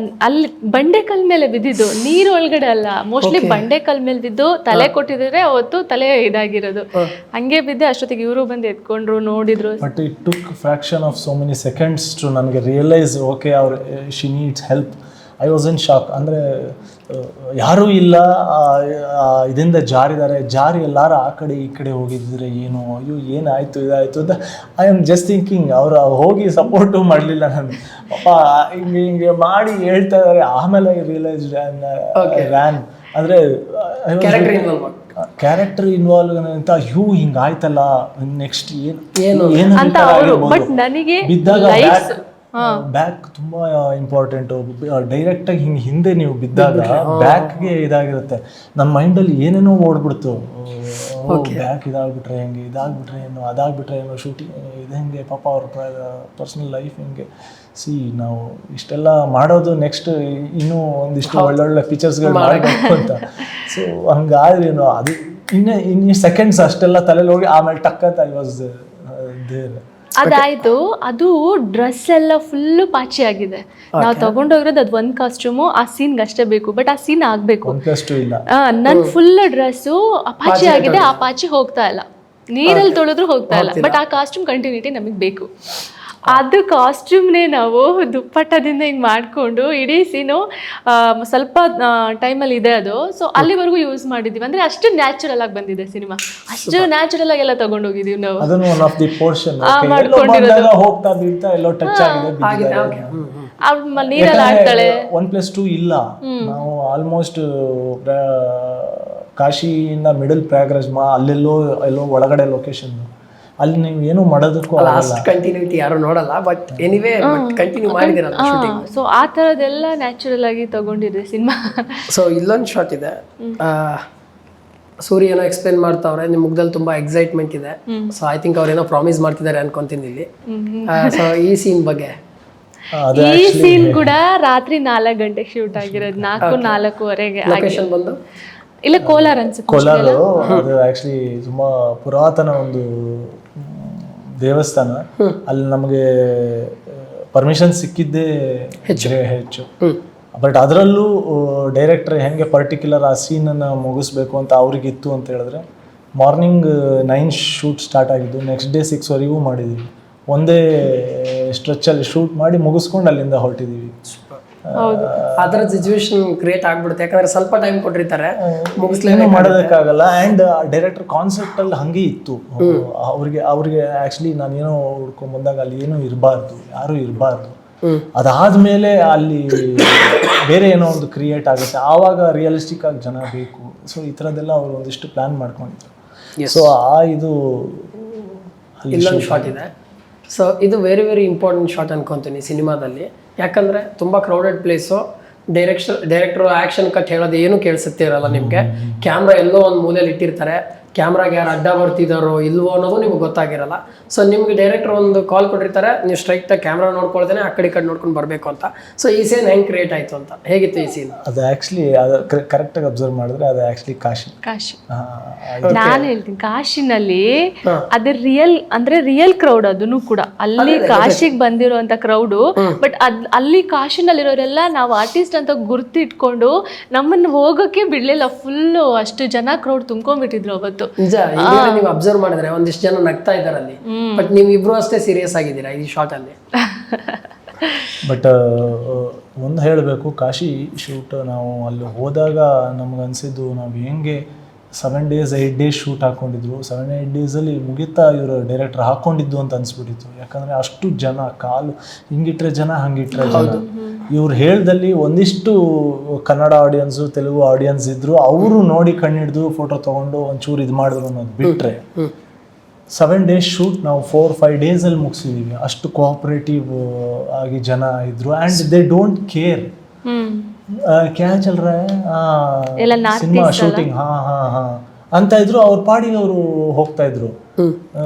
ಅಲ್ಲಿ ಬಂಡೆಕಲ್ ಮೇಲೆ ಬಿದ್ದಿದ್ದು, ನೀರು ಒಳಗಡೆ ಅಲ್ಲ, ಮೋಸ್ಟ್ಲಿ ಬಂಡೆಕಲ್ ಮೇಲೆ ಬಿದ್ದು ತಲೆ ಕೊಟ್ಟಿದ್ರೆ ಅವತ್ತು ತಲೆ ಇದಾಗಿರೋದು, ಹಂಗೆ ಬಿದ್ದೆ. ಅಷ್ಟೊತ್ತಿಗೆ ಇವರು ಬಂದು ಎತ್ಕೊಂಡ್ರು, ನೋಡಿದ್ರು. But it took fraction of so many seconds to ನನಗೆ ರಿಯಲೈಸ್, ಓಕೆ ಅವ್ರು she needs help. I was in shock. ಅಂದರೆ ಯಾರೂ ಇಲ್ಲ, ಇದರಿಂದ ಜಾರಿ ಎಲ್ಲಾರು ಆ ಕಡೆ ಈ ಕಡೆ ಹೋಗಿದ್ರೆ ಏನು, ಅಯ್ಯೋ ಏನಾಯಿತು ಇದಾಯಿತು ಅಂತ ಐ ಆಮ್ ಜಸ್ಟ್ ಥಿಂಕಿಂಗ್. ಅವರು ಹೋಗಿ ಸಪೋರ್ಟು ಮಾಡಲಿಲ್ಲ, ನಾನು ಪಾಪ ಹಿಂಗೆ ಮಾಡಿ ಹೇಳ್ತಾ ಇದ್ದಾರೆ. ಆಮೇಲೆ ರಿಯಲೈಸ್ ರ್ಯಾನ್ ಅಂದರೆ ಕ್ಯಾರೆಕ್ಟರ್ ಇನ್ವಾಲ್ವ್ ಅಂತ, ಅಯ್ಯೋ ಹಿಂಗಾಯ್ತಲ್ಲ ನೆಕ್ಸ್ಟ್ ಏನು ಬಿದ್ದಾಗ ಬ್ಯಾಕ್ ತುಂಬಾ ಇಂಪಾರ್ಟೆಂಟು. ಡೈರೆಕ್ಟಾಗಿ ಹಿಂಗೆ ಹಿಂದೆ ನೀವು ಬಿದ್ದಾಗ ಬ್ಯಾಕ್ಗೆ ಇದಾಗಿರುತ್ತೆ. ನನ್ನ ಮೈಂಡಲ್ಲಿ ಏನೇನೋ ಓಡ್ಬಿಡ್ತು, ಬ್ಯಾಕ್ ಇದಾಗ್ಬಿಟ್ರೆ ಹೆಂಗೆ, ಇದಾಗ್ಬಿಟ್ರೆ ಏನು, ಅದಾಗ್ಬಿಟ್ರೆ ಏನು, ಶೂಟಿಂಗ್ ಇದು ಹೆಂಗೆ, ಪಾಪ ಅವ್ರ ಪರ್ಸನಲ್ ಲೈಫ್ ಹೆಂಗೆ. ನಾವು ಇಷ್ಟೆಲ್ಲ ಮಾಡೋದು ನೆಕ್ಸ್ಟ್ ಇನ್ನೂ ಒಂದಿಷ್ಟು ಒಳ್ಳೊಳ್ಳೆ ಫೀಚರ್ಸ್ಗಳು ಮಾಡಬೇಕು ಅಂತ. ಸೊ ಹಂಗಾದ್ರೇನು ಅದು ಇನ್ನು ಸೆಕೆಂಡ್ಸ್ ಅಷ್ಟೆಲ್ಲ ತಲೆಯಲ್ಲಿ ಹೋಗಿ ಆಮೇಲೆ ಟಕ್ಕಂತ ಐ ವಾಸ್ ದೇರ್. ಅದಾಯ್ತು. ಅದು ಡ್ರೆಸ್ ಎಲ್ಲ ಫುಲ್ಲು ಪಾಚಿ ಆಗಿದೆ. ನಾವು ತಗೊಂಡೋಗಿರೋದು ಅದು ಒಂದು ಕಾಸ್ಟ್ಯೂಮು, ಆ ಸೀನ್ಗೆ ಅಷ್ಟೇ ಬೇಕು, ಬಟ್ ಆ ಸೀನ್ ಆಗ್ಬೇಕು. ನನ್ ಫುಲ್ ಡ್ರೆಸ್ಸು ಅಪಾಚಿ ಆಗಿದೆ, ಆ ಪಾಚಿ ಹೋಗ್ತಾ ಇಲ್ಲ, ನೀರಲ್ಲಿ ತೊಳೆದ್ರು ಹೋಗ್ತಾ ಇಲ್ಲ, ಬಟ್ ಆ ಕಾಸ್ಟ್ಯೂಮ್ ಕಂಟಿನ್ಯೂಟಿ ನಮಗೆ ಬೇಕು. ಅದು ಕಾಸ್ಟ್ಯೂಮ್ನೇ ನಾವು ದುಪ್ಪಟ್ಟದಿಂದ ಹಿಂಗೆ ಮಾಡಿಕೊಂಡು ಇಡೀ ಸೀನು ಸ್ವಲ್ಪ ಟೈಮಲ್ಲಿ ಇದೆ ಅದು, ಸೊ ಅಲ್ಲಿವರೆಗೂ ಯೂಸ್ ಮಾಡಿದ್ದೀವಿ. ಅಂದರೆ ಅಷ್ಟು ನ್ಯಾಚುರಲ್ ಆಗಿ ಬಂದಿದೆ ಸಿನಿಮಾ, ಅಷ್ಟು ನ್ಯಾಚುರಲ್ ಆಗಿ ಎಲ್ಲ ತಗೊಂಡೋಗಿದ್ದೀವಿ ನಾವು. ನೀರಲ್ಲಿ ಆಡ್ತಾಳೆ. 1+2 ಇಲ್ಲ, ನಾವು ಆಲ್ಮೋಸ್ಟ್ ಕಾಶಿಯಿಂದ ಮಿಡಲ್ ಪ್ರಯಾಗ್ರಾಜ್ ಅಲ್ಲೆಲ್ಲೋ ಒಳಗಡೆ ಲೊಕೇಶನ್, ಅಲ್ಲಿ ನೀವು ಏನು ಮಾಡೋದಕ್ಕೂ ಕಂಟಿನ್ಯೂಟಿ ಯಾರು ನೋಡಲ್ಲ, ಬಟ್ ಎನಿವೇ ಕಂಟಿನ್ಯೂ ಮಾಡಿದಿರಲ್ಲ ಶೂಟಿಂಗ್. ಸೊ ಆ ಥರದ್ದೆಲ್ಲ ನ್ಯಾಚುರಲ್ ಆಗಿ ತಗೊಂಡಿದೆ ಸಿನಿಮಾ. ಸೊ ಇಲ್ಲೊಂದು ಶಾಟ್ ಇದೆ, ಸೂರ್ಯ ಏನೋ ಎಕ್ಸ್ಪ್ಲೇನ್ ಮಾಡ್ತಾವ್ರೆ, ನಿಮ್ಮ ಮುಖದಲ್ಲಿ ತುಂಬಾ ಎಕ್ಸೈಟ್ಮೆಂಟ್ ಇದೆ. ಸೊ ಐ ಥಿಂಕ್ ಅವ್ರೇನೋ ಪ್ರಾಮಿಸ್ ಮಾಡ್ತಿದ್ದಾರೆ ಅನ್ಕೊಂತೀನಿ ಇಲ್ಲಿ. ಸೊ ಈ ಸೀನ್ ಬಗ್ಗೆ, ಈ ಸೀನ್ ಕೂಡ ರಾತ್ರಿ 4 ಗಂಟೆಗೆ ಶೂಟ್ ಆಗಿರೋದು, 4-4:15 ಲೊಕೇಶನ್ ಬಂದು ಇಲ್ಲ ಕೋಲಾರ ಅನ್ಸುತ್ತೆ. ಕೋಲಾರ ಅದು ಆಕ್ಚುಲಿ ತುಂಬಾ ಪುರಾತನ ಒಂದು ದೇವಸ್ಥಾನ, ಅಲ್ಲಿ ನಮಗೆ ಪರ್ಮಿಷನ್ ಸಿಕ್ಕಿದ್ದೇ ಹೆಚ್ಚು. ಬಟ್ ಅದರಲ್ಲೂ ಡೈರೆಕ್ಟರ್ ಹೆಂಗೆ ಪರ್ಟಿಕ್ಯುಲರ್ ಆ ಸೀನನ್ನು ಮುಗಿಸ್ಬೇಕು ಅಂತ ಅವ್ರಿಗಿತ್ತು ಅಂತ ಹೇಳಿದ್ರೆ, ಮಾರ್ನಿಂಗ್ 9 ಶೂಟ್ ಸ್ಟಾರ್ಟ್ ಆಗಿದ್ದು, ನೆಕ್ಸ್ಟ್ ಡೇ 6ವರೆಗೂ ಮಾಡಿದ್ದೀವಿ. ಒಂದೇ ಸ್ಟ್ರೆಚ್ಚಲ್ಲಿ ಶೂಟ್ ಮಾಡಿ ಮುಗಿಸ್ಕೊಂಡು ಅಲ್ಲಿಂದ ಹೊರಟಿದ್ದೀವಿ. ಆ ಥರ ಸಿಚುವೇಶನ್ ಕ್ರಿಯೇಟ್ ಆಗ್ಬಿಡುತ್ತೆ, ಯಾಕಂದ್ರೆ ಸ್ವಲ್ಪ ಟೈಮ್ ಕೊಟ್ಟಿರ್ತಾರೆ, ಮುಗಿಸ್ಲೇನೂ ಮಾಡೋದಕ್ಕಾಗಲ್ಲ. ಆ್ಯಂಡ್ ಡೈರೆಕ್ಟರ್ ಕಾನ್ಸೆಪ್ಟಲ್ಲಿ ಹಾಗೆ ಇತ್ತು ಅವ್ರಿಗೆ ಆ್ಯಕ್ಚುಲಿ ನಾನೇನೋ ಹುಡ್ಕೊಂಡ್ ಬಂದಾಗ ಅಲ್ಲಿ ಏನೂ ಇರಬಾರ್ದು, ಯಾರೂ ಇರಬಾರ್ದು. ಅದಾದಮೇಲೆ ಅಲ್ಲಿ ಬೇರೆ ಏನೋ ಒಂದು ಕ್ರಿಯೇಟ್ ಆಗುತ್ತೆ, ಆವಾಗ ರಿಯಲಿಸ್ಟಿಕ್ ಆಗಿ ಜನ ಬೇಕು. ಸೊ ಈ ಥರದ್ದೆಲ್ಲ ಅವರು ಒಂದಿಷ್ಟು ಪ್ಲ್ಯಾನ್ ಮಾಡ್ಕೊಂಡಿದ್ರು. ಸೊ ಇದು ಇಲ್ಲೊಂದು ಶಾಟ್ ಇದೆ. ಸೊ ಇದು ವೆರಿ ವೆರಿ ಇಂಪಾರ್ಟೆಂಟ್ ಶಾಟ್ ಅನ್ಕೊತೀನಿ ಸಿನಿಮಾದಲ್ಲಿ, ಯಾಕಂದರೆ ತುಂಬ ಕ್ರೌಡೆಡ್ ಪ್ಲೇಸು, ಡೈರೆಕ್ಟ್ರು ಆ್ಯಕ್ಷನ್ ಕಟ್ ಹೇಳೋದು ಏನು ಕೇಳಿಸುತ್ತೆ ಇರಲ್ಲ ನಿಮಗೆ. ಕ್ಯಾಮ್ರಾ ಎಲ್ಲೋ ಒಂದು ಮೂಲೆಯಲ್ಲಿ ಇಟ್ಟಿರ್ತಾರೆ, ಕ್ಯಾಮ್ರಾಗೆ ಯಾರು ಅಡ್ಡ ಬರ್ತಿದ್ದಾರೋ ಇಲ್ವೋ ಅನ್ನೋದು ನಿಮ್ಗೆ ಗೊತ್ತಾಗಿರಲ್ಲ. ಸೊ ನಿಮ್ಗೆ ಡೈರೆಕ್ಟರ್ ಒಂದು ಕಾಲ್ ಕೊಟ್ಟಿರ್ತಾರೆ, ನೀವು ಸ್ಟ್ರೈಟಾಗಿ ಕ್ಯಾಮ್ರಾ ನೋಡ್ಕೊಳ್ತೇನೆ ಆ ಕಡೆ ನೋಡ್ಕೊಂಡು ಬರಬೇಕು ಅಂತ. ಸೊ ಈ ಸೀನ್ ಹೆಂಗೆ ಕ್ರಿಯೇಟ್ ಆಯಿತು ಅಂತ, ಹೇಗಿತ್ತು ಈ ಸೀನ್? ಅದು ಆ್ಯಕ್ಚುಲಿ ಅದು ಕರೆಕ್ಟಾಗಿ ಅಬ್ಸರ್ವ್ ಮಾಡಿದ್ರೆ ಅದು ಆ್ಯಕ್ಚುಲಿ ಕಾಶಿ. ನಾನು ಹೇಳ್ತೀನಿ, ಕಾಶಿನಲ್ಲಿ ಅದು ರಿಯಲ್ ಕ್ರೌಡ್. ಅದನ್ನು ಕೂಡ ಅಲ್ಲಿ ಕಾಶಿಗೆ ಬಂದಿರೋಂಥ ಕ್ರೌಡು. ಬಟ್ ಅಲ್ಲಿ ಕಾಶಿನಲ್ಲಿರೋರೆಲ್ಲ ನಾವು ಆರ್ಟಿಸ್ಟ್ ಅಂತ ಗುರ್ತಿಟ್ಕೊಂಡು ನಮ್ಮನ್ನು ಹೋಗೋಕೆ ಬಿಡ್ಲಿಲ್ಲ. ಫುಲ್ಲು ಅಷ್ಟು ಜನ ಕ್ರೌಡ್ ತುಂಬ್ಕೊಂಡ್ಬಿಟ್ಟಿದ್ರು ಅವತ್ತು. ನಿಜ, ನೀವು ಅಬ್ಸರ್ವ್ ಮಾಡಿದ್ರೆ ಒಂದಿಷ್ಟು ಜನ ನಗ್ತಾ ಇದ್ದಾರೆ ಅಲ್ಲಿ, ಬಟ್ ನೀವು ಇಬ್ರು ಅಷ್ಟೇ ಸೀರಿಯಸ್ ಆಗಿದ್ದೀರಾ ಈ ಶಾರ್ಟ್ ಅಲ್ಲಿ. ಬಟ್ ಒಂದು ಹೇಳಬೇಕು, ಕಾಶಿ ಶೂಟ್ ನಾವು ಅಲ್ಲಿ ಹೋದಾಗ ನಮಗನ್ಸಿದ್ದು, ನಾವು ಹೆಂಗೆ 7 days 8 days ಶೂಟ್ ಹಾಕ್ಕೊಂಡಿದ್ರು, 7-8 daysಲ್ಲಿ ಮುಗಿತಾ ಇವರು ಡೈರೆಕ್ಟರ್ ಹಾಕ್ಕೊಂಡಿದ್ದು ಅಂತ ಅನಿಸ್ಬಿಟ್ಟಿತ್ತು. ಯಾಕಂದರೆ ಅಷ್ಟು ಜನ, ಕಾಲು ಹಿಂಗಿಟ್ರೆ ಜನ ಹಂಗಿಟ್ರೆ ಜನ. ಇವ್ರು ಹೇಳ್ದಲ್ಲಿ ಒಂದಿಷ್ಟು ಕನ್ನಡ ಆಡಿಯನ್ಸು, ತೆಲುಗು ಆಡಿಯನ್ಸ್ ಇದ್ರು, ಅವರು ನೋಡಿ ಕಣ್ಣಿಡ್ದು ಫೋಟೋ ತೊಗೊಂಡು ಒಂಚೂರು ಇದು ಮಾಡಿದ್ರು ಅನ್ನೋದು ಬಿಟ್ಟರೆ 7 days ಶೂಟ್ ನಾವು 4-5 daysಲ್ಲಿ ಮುಗಿಸಿದ್ದೀವಿ. ಅಷ್ಟು ಕೋಆಪ್ರೇಟಿವ್ ಆಗಿ ಜನ ಇದ್ರು. ಆ್ಯಂಡ್ ದೇ ಡೋಂಟ್ ಕೇರ್ ಕ್ಯಾ ಚಲ್ ರಹಾ ಹೈ, ಸಿನಿಮಾ ಶೂಟಿಂಗ್ ಹಾ ಅಂತ ಇದ್ರು. ಅವ್ರ ಪಾಡಿಗೆ ಅವರು ಹೋಗ್ತಾ ಇದ್ರು.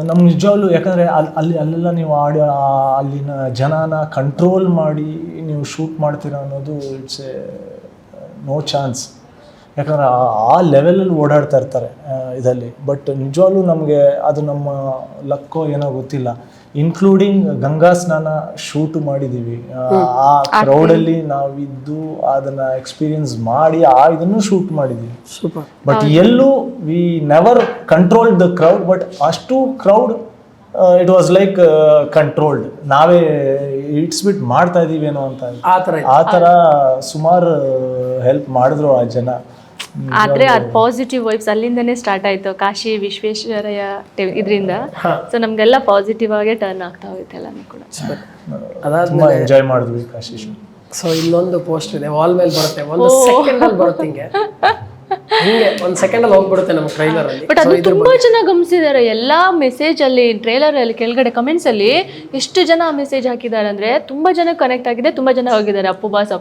ನಮ್ಗೆ ನಿಜವಾಗ್ಲೂ, ಯಾಕಂದರೆ ಅಲ್ಲೆಲ್ಲ ನೀವು ಅಲ್ಲಿನ ಜನನ ಕಂಟ್ರೋಲ್ ಮಾಡಿ ನೀವು ಶೂಟ್ ಮಾಡ್ತೀರಾ ಅನ್ನೋದು ಇಟ್ಸ್ ಎ ನೋ ಚಾನ್ಸ್. ಯಾಕಂದರೆ ಆ ಲೆವೆಲಲ್ಲಿ ಓಡಾಡ್ತಾ ಇರ್ತಾರೆ ಇದರಲ್ಲಿ. ಬಟ್ ನಿಜವಾಗ್ಲೂ ನಮಗೆ ಅದು ನಮ್ಮ ಲಕ್ಕೋ ಏನೋ ಗೊತ್ತಿಲ್ಲ. ಇನ್ಕ್ಲೂಡಿಂಗ್ ಗಂಗಾ ಸ್ನಾನ ಶೂಟ್ ಮಾಡಿದ್ದೀವಿ. ಆ ಕ್ರೌಡಲ್ಲಿ ನಾವಿದ್ದು ಅದನ್ನು ಎಕ್ಸ್ಪೀರಿಯನ್ಸ್ ಮಾಡಿ ಇದನ್ನು ಶೂಟ್ ಮಾಡಿದ್ದೀವಿ. ಸೂಪರ್. ಬಟ್ ಎಲ್ಲೂ we never controlled the crowd. But ಅಷ್ಟು crowd it was like controlled. ನಾವೇ ಇಟ್ಸ್ಬಿಟ್ಟು ಮಾಡ್ತಾ ಇದ್ದೀವೇನೋ ಅಂತ ಆ ಥರ ಸುಮಾರು ಹೆಲ್ಪ್ ಮಾಡಿದ್ರು ಆ ಜನ. ಆದ್ರೆ ಅದು ಪಾಸಿಟಿವ್ ವೈಬ್ಸ್ ಅಲ್ಲಿಂದನೇ ಸ್ಟಾರ್ಟ್ ಆಯ್ತು, ಕಾಶಿ ವಿಶ್ವೇಶ್ವರಯ್ಯ ಇದರಿಂದ. ಸೊ ನಮ್ಗೆಲ್ಲ ಪಾಸಿಟಿವ್ ಆಗೇ ಟರ್ನ್ ಆಗ್ತಾ ಹೋಯ್ತು ಎಲ್ಲಾನು ಕೂಡ. ತುಂಬಾ ಎಂಜಾಯ್ ಮಾಡಿದ್ವಿ ಕಾಶಿ ಶೋ. ಸೊ ಇಲ್ಲೊಂದು ಪೋಸ್ಟರ್ ಇದೆ, ವಾಲ್ ಮೇಲೆ ಬರುತ್ತೆ, ಒಂದು ಸೆಕೆಂಡ್ ಅಲ್ಲಿ ಬರುತ್ತೆ, ಹಿಂಗೆ ಒಂದು ಸೆಕೆಂಡ್ ಅಲ್ಲಿ ಹೋಗ್ಬಿಡುತ್ತೆ ನಮ್ಮ ಟ್ರೈಲರ್ ಅಲ್ಲಿ. ಬಟ್ ಅದು ತುಂಬಾ ಜನ ಗಮನಿಸಿದ್ದಾರೆ. ಎಲ್ಲಾ ಮೆಸೇಜ್ ಅಲ್ಲಿ, ಟ್ರೈಲರ್ ಅಲ್ಲಿ ಕೆಳಗಡೆ ಕಮೆಂಟ್ಸ್ ಅಲ್ಲಿ ಎಷ್ಟು ಜನ ಮೆಸೇಜ್ ಹಾಕಿದ್ದಾರೆ ಅಂದ್ರೆ ತುಂಬಾ ಜನ ಕನೆಕ್ಟ್ ಆಗಿದೆ, ತುಂಬಾ ಜನ ಹೋಗಿದ್ದಾರೆ. ಅಪ್ಪು ಬಾಸ್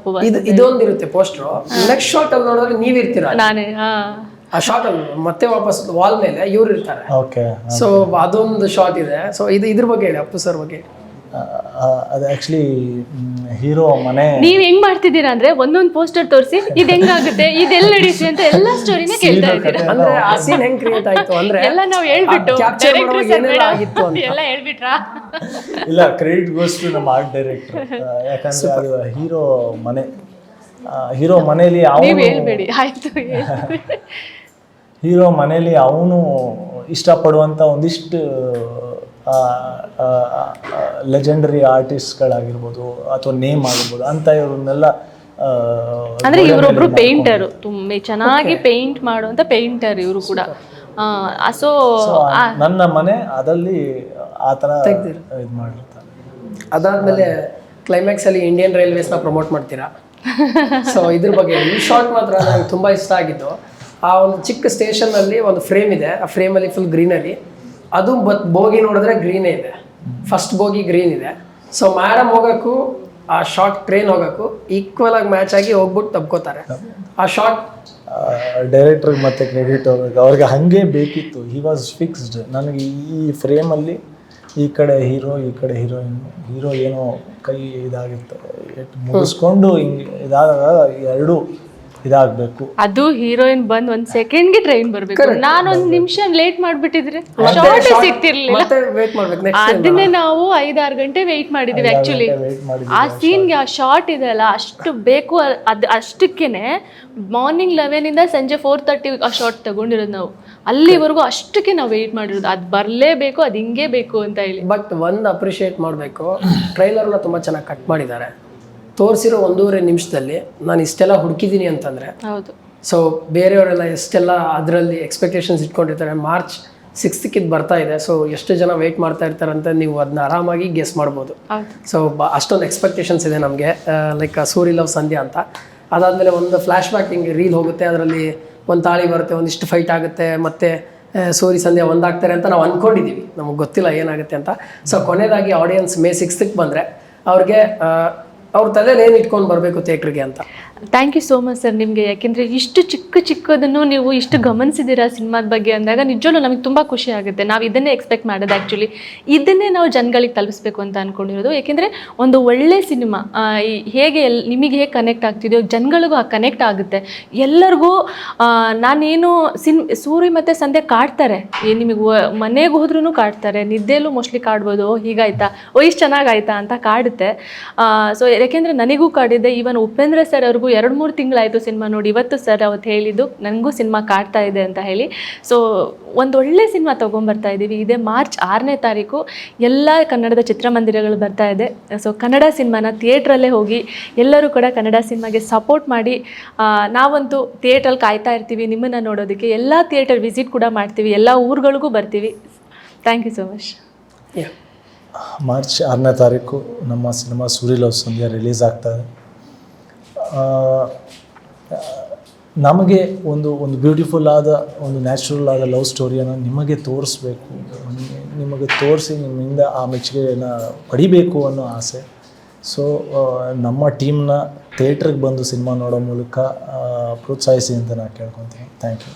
ಇದೊಂದು ಇರುತ್ತೆ ಪೋಸ್ಟರ್. ನೆಕ್ಸ್ಟ್ ಶಾಟ್ ಅಲ್ಲಿ ನೋಡಿದ್ರೆ ನೀವ್ ಇರ್ತೀರಾ, ನಾನೇ ಆ ಶಾಟ್ ಅಲ್ಲಿ ಮತ್ತೆ ವಾಪಸ್ ವಾಲ್ ಮೇಲೆ ಇವ್ರು ಇರ್ತಾರೆ. ಸೊ ಅದೊಂದು ಶಾಟ್ ಇದೆ. ಸೊ ಇದ್ರ ಬಗ್ಗೆ ಹೇಳಿ, ಅಪ್ಪು ಸರ್ ಬಗ್ಗೆ. ಅದು ಆಕ್ಚುಲಿ ಹೀರೋ ಮನೆ ನೀವ್ ಹೆಂಗ್ ಮಾಡ್ತಿದ್ದೀರಾ ಅಂದ್ರೆ ಒಂದೊಂದು ಪೋಸ್ಟರ್ ತೋರಿಸಿ ಇದು ಹೆಂಗಾಗುತ್ತೆ, ಇದೆಲ್ಲ ನಡೀತಿ ಅಂತ ಎಲ್ಲಾ ಸ್ಟೋರಿನೇ ಕೇಳ್ತಾ ಇದ್ದೀರಾ. ಅಂದ್ರೆ ಆ ಸೀನ್ ಹೆಂಗ್ ಕ್ರಿಯೇಟ್ ಆಯ್ತು ಅಂದ್ರೆ ಎಲ್ಲ ನಾವು ಹೇಳ್ಬಿಟ್ಟು ಎಲ್ಲ ಹೇಳ್ಬಿಟ್ರಾ? ಇಲ್ಲ, ಕ್ರೆಡಿಟ್ ಗೋಸ್ ಟು ನಮ್ಮ ಆರ್ಟ್ ಡೈರೆಕ್ಟರ್. ಯಾಕಂದ್ರೆ ಅದು ಹೀರೋ ಮನೆಯಲ್ಲಿ ಹೇಳ್ಬೇಡಿ ಆಯ್ತು. ಹೀರೋ ಮನೆಯಲ್ಲಿ ಅವನು ಇಷ್ಟಪಡುವಂಥ ಒಂದಿಷ್ಟು ಲೆಜೆಂಡರಿ ಆರ್ಟಿಸ್ಟ್ಗಳಾಗಿರ್ಬೋದು ಅಥವಾ ನೇಮ್ ಆಗಿರ್ಬೋದು ಅಂತ ಇವ್ರನ್ನೆಲ್ಲ. ಅಂದ್ರೆ ಇವರೊಬ್ರು ಪೇಂಟರ್, ತುಂಬಾ ಚೆನ್ನಾಗಿ ಪೇಂಟ್ ಮಾಡುವಂತ ಪೇಂಟರ್ ಇವರು ಕೂಡ. ಸೊ ನನ್ನ ಮನೆ ಅದಲ್ಲಿ ಆ ಥರ ಇದು ಮಾಡಿರ್ತಾರೆ. ಅದಾದ್ಮೇಲೆ ಕ್ಲೈಮ್ಯಾಕ್ಸ್ ಅಲ್ಲಿ ಇಂಡಿಯನ್ ರೈಲ್ವೇಸ್ನ ಪ್ರಮೋಟ್ ಮಾಡ್ತೀರಾ. ಸೊ ಇದ್ರ ಬಗ್ಗೆ ಈ ಶಾರ್ಟ್ ಮಾತ್ರ ನನಗೆ ತುಂಬಾ ಇಷ್ಟ ಆಗಿದ್ದು. ಆ ಒಂದು ಚಿಕ್ಕ ಸ್ಟೇಷನ್ ಅಲ್ಲಿ ಒಂದು ಫ್ರೇಮ್ ಇದೆ, ಆ ಫ್ರೇಮ್ ಅಲ್ಲಿ ಫುಲ್ ಗ್ರೀನರಿ. ಅದು ಬೋಗಿ ನೋಡಿದ್ರೆ ಗ್ರೀನೇ ಇದೆ, ಫಸ್ಟ್ ಬೋಗಿ ಗ್ರೀನ್ ಇದೆ. ಸೊ ಮೇಡಮ್ ಹೋಗೋಕ್ಕೂ ಆ ಶಾರ್ಟ್ ಟ್ರೈನ್ ಹೋಗೋಕ್ಕೂ ಈಕ್ವಲ್ ಆಗಿ ಮ್ಯಾಚ್ ಆಗಿ ಹೋಗ್ಬಿಟ್ಟು ತಬ್ಕೋತಾರೆ. ಆ ಶಾರ್ಟ್ ಡೈರೆಕ್ಟರ್ಗೆ ಮತ್ತೆ ಕ್ರೆಡಿಟ್ ಹೋಗ್ಬೇಕು, ಅವ್ರಿಗೆ ಹಾಗೆ ಬೇಕಿತ್ತು. He was fixed. ನನಗೆ ಈ ಫ್ರೇಮಲ್ಲಿ ಈ ಕಡೆ ಹೀರೋ, ಈ ಕಡೆ ಹೀರೋಯಿನ್. ಹೀರೋ ಏನೋ ಕೈ ಇದಾಗಿತ್ತು, ಮುಗಿಸ್ಕೊಂಡು ಹಿಂಗೆ ಇದಾಗ ಎರಡೂ ಇದಾಗಬೇಕು. ಅದು ಹೀರೋಯಿನ್ ಬಂದ್ ಒಂದ್ ಸೆಕೆಂಡ್ಗೆ ಟ್ರೈನ್ ಬರ್ಬೇಕು. ನಾನೊಂದ್ ನಿಮಿಷ ಲೇಟ್ ಮಾಡ್ಬಿಟ್ಟಿದ್ರೆ ಶಾರ್ಟ್ ಸಿಗ್ತಿರ್ಲಿಲ್ಲ. ಅದನ್ನೇ ನಾವು 5-6 ಗಂಟೆ ವೆಯ್ಟ್ ಮಾಡಿದೀವಿ ಆಕ್ಚುಲಿ. ಆ ಸೀನ್ಗೆ ಆ ಶಾರ್ಟ್ ಇದೆ ಅಲ್ಲ, ಅಷ್ಟು ಬೇಕು. ಅದು ಅಷ್ಟಕ್ಕೇನೆ ಮಾರ್ನಿಂಗ್ 11 ಇಂದ ಸಂಜೆ 4:30 ಆ ಶಾರ್ಟ್ ತಗೊಂಡಿರೋದು ನಾವು. ಅಲ್ಲಿವರೆಗೂ ಅಷ್ಟಕ್ಕೆ ನಾವು ವೆಯ್ಟ್ ಮಾಡಿರೋದು, ಅದು ಬರಲೇಬೇಕು, ಅದು ಹಿಂಗೆ ಬೇಕು ಅಂತ ಹೇಳಿ. ಬಟ್ ಒಂದು ಅಪ್ರಿಷಿಯೇಟ್ ಮಾಡಬೇಕು, ಟ್ರೈಲರ್ನ ತುಂಬ ಚೆನ್ನಾಗಿ ಕಟ್ ಮಾಡಿದ್ದಾರೆ. ತೋರಿಸಿರೋ 1.5 ನಿಮಿಷದಲ್ಲಿ ನಾನು ಇಷ್ಟೆಲ್ಲ ಹುಡುಕಿದ್ದೀನಿ ಅಂತಂದರೆ. ಹೌದು. ಸೊ ಬೇರೆಯವರೆಲ್ಲ ಎಷ್ಟೆಲ್ಲ ಅದರಲ್ಲಿ ಎಕ್ಸ್ಪೆಕ್ಟೇಷನ್ಸ್ ಇಟ್ಕೊಂಡಿರ್ತಾರೆ. March 6th ಇದು ಬರ್ತಾ ಇದೆ. ಸೊ ಎಷ್ಟು ಜನ ವೆಯ್ಟ್ ಮಾಡ್ತಾ ಇರ್ತಾರೆ ಅಂತ ನೀವು ಅದನ್ನ ಆರಾಮಾಗಿ ಗೆಸ್ ಮಾಡ್ಬೋದು. ಸೊ ಅಷ್ಟೊಂದು ಎಕ್ಸ್ಪೆಕ್ಟೇಷನ್ಸ್ ಇದೆ ನಮಗೆ. ಲೈಕ್ ಸೂರಿ ಲವ್ ಸಂಧ್ಯಾ ಅಂತ. ಅದಾದಮೇಲೆ ಒಂದು ಫ್ಲ್ಯಾಶ್ ಬ್ಯಾಕ್ ಹಿಂಗೆ ರೀಲ್ ಹೋಗುತ್ತೆ, ಅದರಲ್ಲಿ ಒಂದು ತಾಳಿ ಬರುತ್ತೆ, ಒಂದಿಷ್ಟು ಫೈಟ್ ಆಗುತ್ತೆ, ಮತ್ತು ಸೂರಿ ಸಂಧ್ಯಾ ಒಂದಾಗ್ತಾರೆ ಅಂತ ನಾವು ಅಂದ್ಕೊಂಡಿದ್ದೀವಿ. ನಮಗೆ ಗೊತ್ತಿಲ್ಲ ಏನಾಗುತ್ತೆ ಅಂತ. ಸೊ ಕೊನೆಯದಾಗಿ ಆಡಿಯನ್ಸ್ May 6th ಬಂದರೆ ಅವ್ರಿಗೆ ಅವ್ರ ತಲೆಯಲ್ಲಿ ಏನು ಇಟ್ಕೊಂಡು ಬರಬೇಕು ಥಿಯೇಟ್ರಿಗೆ ಅಂತ. Thank you so much sir ನಿಮಗೆ. ಯಾಕೆಂದರೆ ಇಷ್ಟು ಚಿಕ್ಕದನ್ನು ನೀವು ಇಷ್ಟು ಗಮನಿಸಿದ್ದೀರಾ ಸಿನಿಮಾದ ಬಗ್ಗೆ ಅಂದಾಗ ನಿಜವೂ ನಮಗೆ ತುಂಬ ಖುಷಿ ಆಗುತ್ತೆ. ನಾವು ಇದನ್ನೇ ಎಕ್ಸ್ಪೆಕ್ಟ್ ಮಾಡೋದು. ಆ್ಯಕ್ಚುಲಿ ಇದನ್ನೇ ನಾವು ಜನಗಳಿಗೆ ತಲುಪಿಸ್ಬೇಕು ಅಂತ ಅಂದ್ಕೊಂಡಿರೋದು. ಏಕೆಂದರೆ ಒಂದು ಒಳ್ಳೆ ಸಿನಿಮಾ ಹೇಗೆ ನಿಮಗೆ ಹೇಗೆ ಕನೆಕ್ಟ್ ಆಗ್ತಿದೆಯೋ ಜನಗಳಿಗೂ ಆ ಕನೆಕ್ಟ್ ಆಗುತ್ತೆ. ಎಲ್ಲರಿಗೂ ನಾನೇನು ಸೂರ್ಯ ಮತ್ತು ಸಂಧ್ಯಾ ಕಾಡ್ತಾರೆ, ನಿಮಗೆ ಮನೆಗೆ ಹೋದ್ರೂ ಕಾಡ್ತಾರೆ, ನಿದ್ದೆಯಲ್ಲೂ ಮೋಸ್ಟ್ಲಿ ಕಾಡ್ಬೋದು, ಹೀಗಾಯ್ತಾ ಇಷ್ಟು ಚೆನ್ನಾಗಾಯ್ತಾ ಅಂತ ಕಾಡುತ್ತೆ. ಸೊ ಯಾಕೆಂದರೆ ನನಗೂ ಕಾಡಿದೆ. ಈವನ್ ಉಪೇಂದ್ರ ಸರ್ ಅವ್ರಿಗೂ 2-3 ತಿಂಗಳಾಯಿತು ಸಿನಿಮಾ ನೋಡಿ. ಇವತ್ತು ಸರ್ ಅವತ್ತು ಹೇಳಿದ್ದು ನನಗೂ ಸಿನಿಮಾ ಕಾಡ್ತಾ ಇದೆ ಅಂತ ಹೇಳಿ. ಸೊ ಒಂದು ಒಳ್ಳೆ ಸಿನಿಮಾ ತೊಗೊಂಬರ್ತಾ ಇದ್ದೀವಿ. ಇದೇ ಮಾರ್ಚ್ 6ನೇ ತಾರೀಕು ಎಲ್ಲ ಕನ್ನಡದ ಚಿತ್ರಮಂದಿರಗಳು ಬರ್ತಾ ಇದೆ. ಸೊ ಕನ್ನಡ ಸಿನಿಮಾನ ಥಿಯೇಟ್ರಲ್ಲೇ ಹೋಗಿ ಎಲ್ಲರೂ ಕೂಡ ಕನ್ನಡ ಸಿನಿಮಾಗೆ ಸಪೋರ್ಟ್ ಮಾಡಿ. ನಾವಂತೂ ಥಿಯೇಟ್ರಲ್ಲಿ ಕಾಯ್ತಾ ಇರ್ತೀವಿ ನಿಮ್ಮನ್ನು ನೋಡೋದಕ್ಕೆ. ಎಲ್ಲ ಥಿಯೇಟರ್ ವಿಸಿಟ್ ಕೂಡ ಮಾಡ್ತೀವಿ, ಎಲ್ಲ ಊರುಗಳಿಗೂ ಬರ್ತೀವಿ. Thank you so much. March 6ನೇ ತಾರೀಕು ನಮ್ಮ cinema Surya love Sandhya release ಆಗ್ತಾಯಿದೆ. ನಮಗೆ ಒಂದು ಬ್ಯೂಟಿಫುಲ್ ಆದ ಒಂದು ನ್ಯಾಚುರಲ್ ಆದ ಲವ್ ಸ್ಟೋರಿಯನ್ನು ನಿಮಗೆ ತೋರಿಸ್ಬೇಕು, ನಿಮಗೆ ತೋರಿಸಿ ನಿಮ್ಮಿಂದ ಆ ಮೆಚ್ಚುಗೆಯನ್ನು ಪಡಿಬೇಕು ಅನ್ನೋ ಆಸೆ. ಸೊ ನಮ್ಮ ಟೀಮ್ನ ಥಿಯೇಟ್ರಿಗೆ ಬಂದು ಸಿನಿಮಾ ನೋಡೋ ಮೂಲಕ ಪ್ರೋತ್ಸಾಹಿಸಿ ಅಂತ ನಾನು ಕೇಳ್ಕೊತೀನಿ. Thank you.